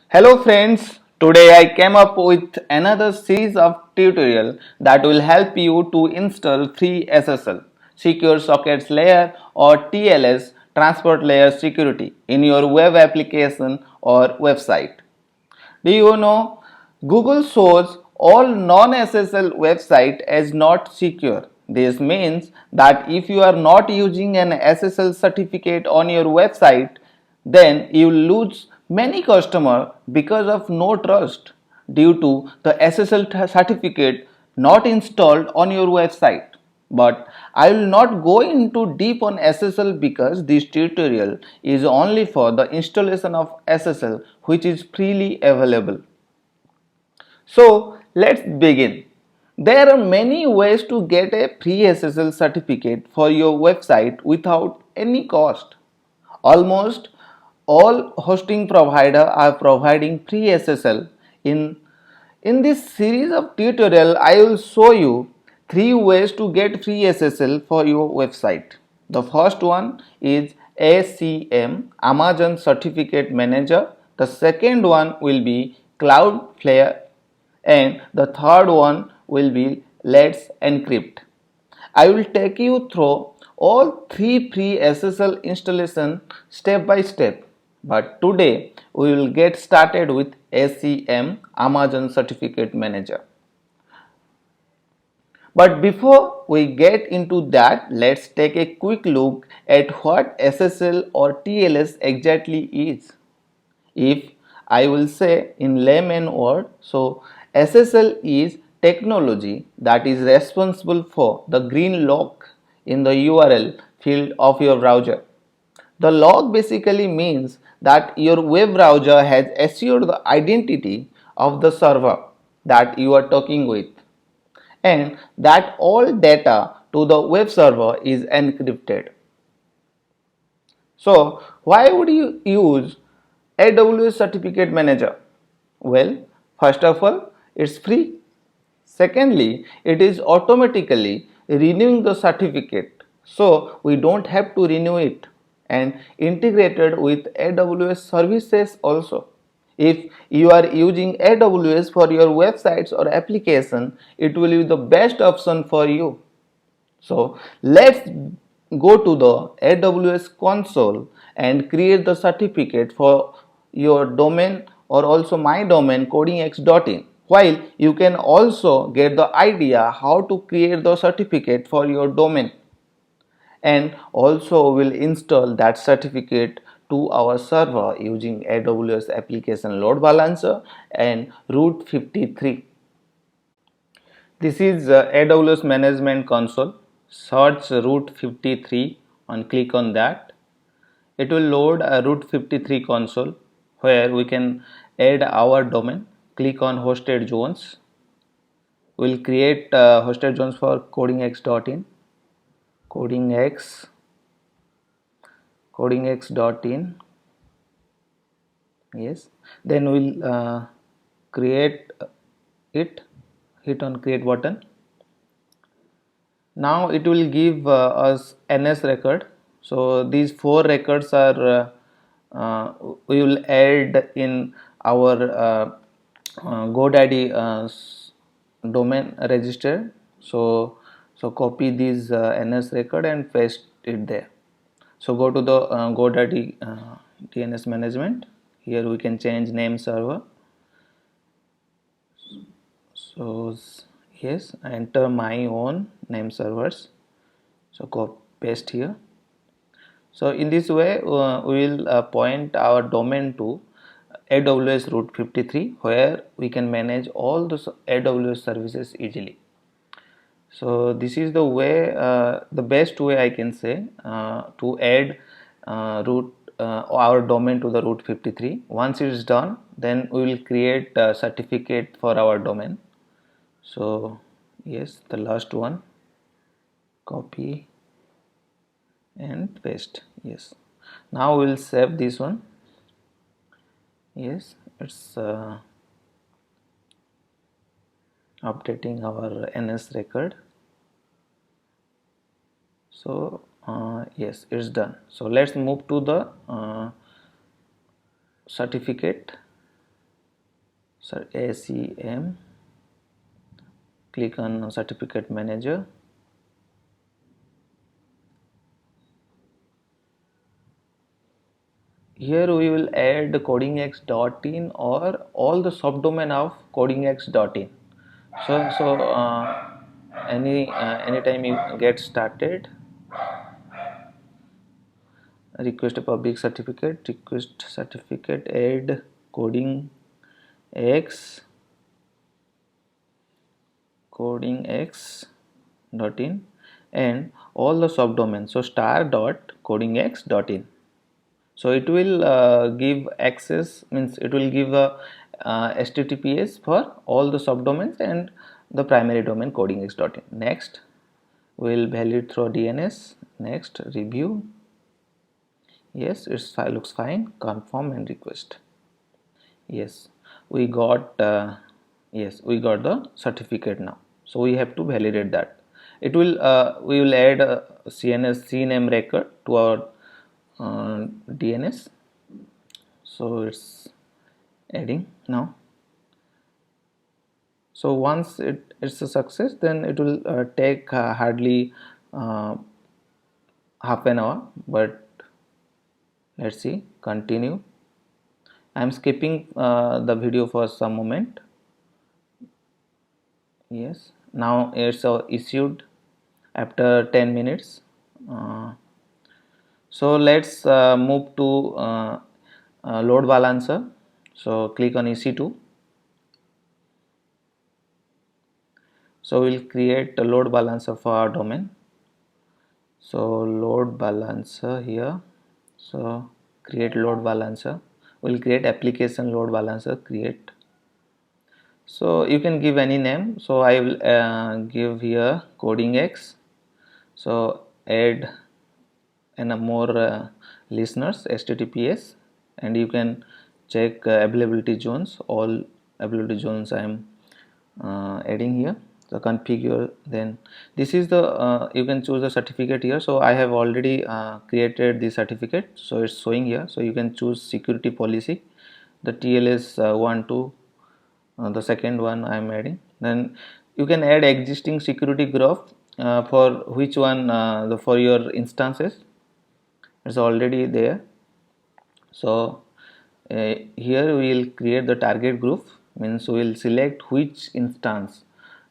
Hello friends, today I came up with another series of tutorial that will help you to install free SSL, Secure Sockets Layer or TLS, Transport Layer Security in your web application or website. Do you know Google shows all non-SSL website as not secure. This means that if you are not using an SSL certificate on your website, then you lose many customers because of no trust due to the SSL certificate not installed on your website. But I will not go into deep on SSL because this tutorial is only for the installation of SSL which is freely available. So let's begin. There are many ways to get a free SSL certificate for your website without any cost. Almost all hosting providers are providing free SSL. In this series of tutorial, I will show you 3 ways to get free SSL for your website. The first one is ACM, Amazon Certificate Manager. The second one will be Cloudflare and the third one will be Let's Encrypt. I will take you through all three free SSL installation step by step. But today we will get started with ACM, Amazon Certificate Manager. But before we get into that, let's take a quick look at what SSL or TLS exactly is. If I will say in layman word, so SSL is technology that is responsible for the green lock in the URL field of your browser. The lock basically means that your web browser has assured the identity of the server that you are talking with and that all data to the web server is encrypted. So, why would you use AWS Certificate Manager? Well, first of all, it's free. Secondly, it is automatically renewing the certificate, so we don't have to renew it, and integrated with AWS services also. If you are using AWS for your websites or application, it will be the best option for you. So let's go to the AWS console and create the certificate for your domain or also my domain codingx.in. While you can also get the idea how to create the certificate for your domain and also will install that certificate to our server using AWS application load balancer and route 53. This is AWS Management Console. Search Route 53 and click on that. It will load a Route 53 console where we can add our domain. Click on hosted zones. We'll create hosted zones for codingx.in. Codingx, codingx.in. Yes. Then we'll create it. Hit on create button. Now it will give us NS record. So these 4 records are we will add in our GoDaddy domain register. So copy this NS record and paste it there. So go to the GoDaddy DNS management. Here we can change name server. So yes, I enter my own name servers. So go paste here. So in this way we will point our domain to AWS Route 53 where we can manage all the AWS services easily. So this is the way, the best way I can say to add root our domain to the Route 53. Once it is done, then we will create a certificate for our domain. So yes, the last one, copy and paste. Yes, now we will save this one. Yes, it's updating our NS record. So yes, it's done. So let's move to the certificate. sir, ACM, click on certificate manager. Here we will add codingx.in or all the subdomain of codingx.in. Anytime you get started, request a public certificate, request certificate, add codingx codingx.in and all the subdomains. So star.codingx.in. So it will give access, means it will give a HTTPS for all the subdomains and the primary domain codingx.in. Next, we will validate through DNS. Next, review. Yes, it's looks fine. Confirm and request. Yes, we got we got the certificate now. So we have to validate that. It will we will add a CNAME record to our DNS. So it's adding now. So once it's a success, then it will take hardly half an hour. But let's see, continue. I'm skipping the video for some moment. Yes, now it's issued after 10 minutes. So let's move to load balancer. So click on EC2. So we'll create a load balancer for our domain. So load balancer here. So create load balancer. We'll create application load balancer, create. So you can give any name. So I will give here codingx. So add and more listeners HTTPS, and you can check availability zones. All availability zones I am adding here. So configure, then this is the you can choose the certificate here. So I have already created the certificate, so it's showing here. So you can choose security policy, the TLS 1 2, the second one I am adding. Then you can add existing security graph for which one for your instances. It's already there. So here we will create the target group, means we will select which instance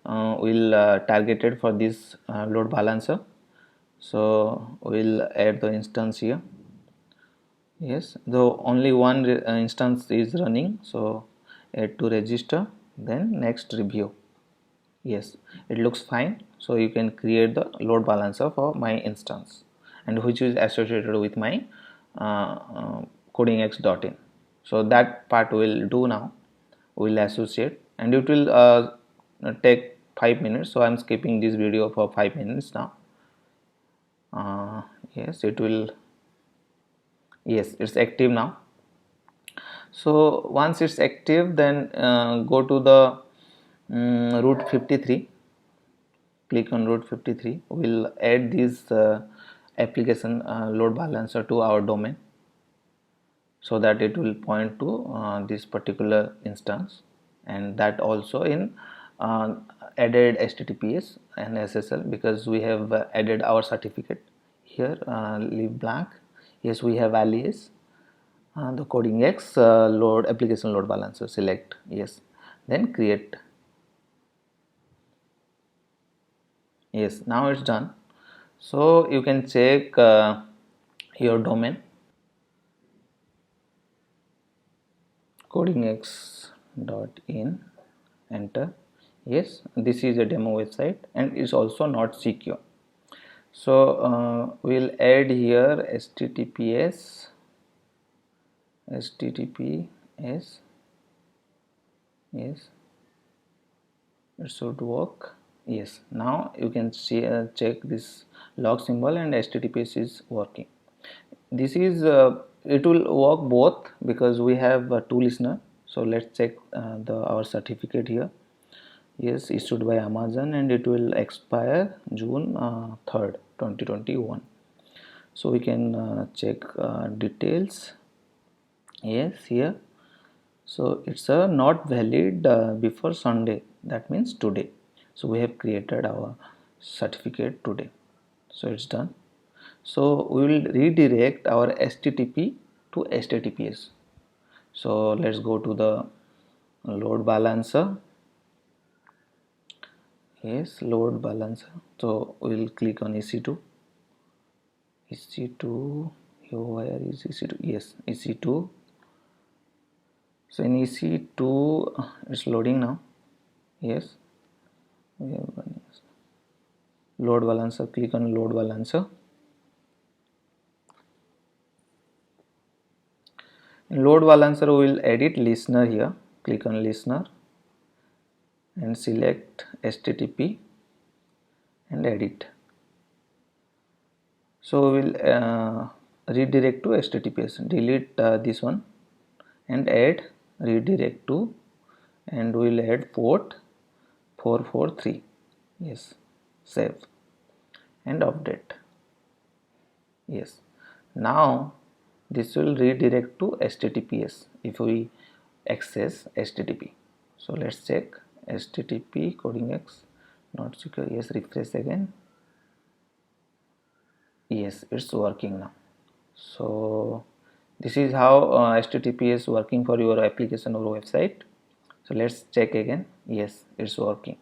will targeted for this load balancer. So we will add the instance here. Yes, though only one instance is running, so add to register, then next review. Yes, it looks fine. So you can create the load balancer for my instance, and which is associated with my codingx.in. So that part we'll do now. We'll associate, and it will take 5 minutes. So I'm skipping this video for 5 minutes now. Yes, it will. Yes, it's active now. So once it's active, then go to the route 53. Click on route 53. We'll add this application load balancer to our domain, so that it will point to this particular instance, and that also in added HTTPS and SSL, because we have added our certificate here. Leave blank. Yes, we have alias the codingx load application load balancer, select yes, then create. Yes, now it's done. So you can check your domain, codingx.in, enter. Yes, this is a demo website and it's also not secure. So we'll add here https yes, it should work. Yes, now you can see check this log symbol and https is working. This is it will work both, because we have two listener. So let's check our certificate here. Yes, issued by Amazon, and it will expire June 3rd 2021. So we can check details. Yes, here So it's not valid before Sunday, that means today. So we have created our certificate today. So it's done. So we will redirect our HTTP to HTTPS. So let's go to the load balancer. Yes, load balancer. So we will click on EC2. EC2, where is EC2? Yes, EC2. So in EC2 it's loading now. Yes, we have one. Load balancer, click on load balancer. In load balancer we will edit listener here. Click on listener and select HTTP and edit. So we will redirect to HTTPS. Delete this one and add redirect to, and we will add port 443. Yes, save and update. Yes, now this will redirect to HTTPS if we access HTTP. So let's check HTTP coding X not secure. Yes, refresh again. Yes, it's working now. So this is how HTTP is working for your application or website. So let's check again. Yes, it's working.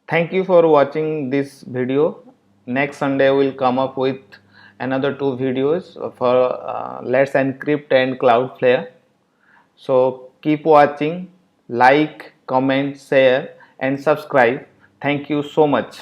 Thank you for watching this video. Next Sunday we'll come up with another two videos for Let's Encrypt and Cloudflare. So keep watching, like, comment, share and subscribe. Thank you so much.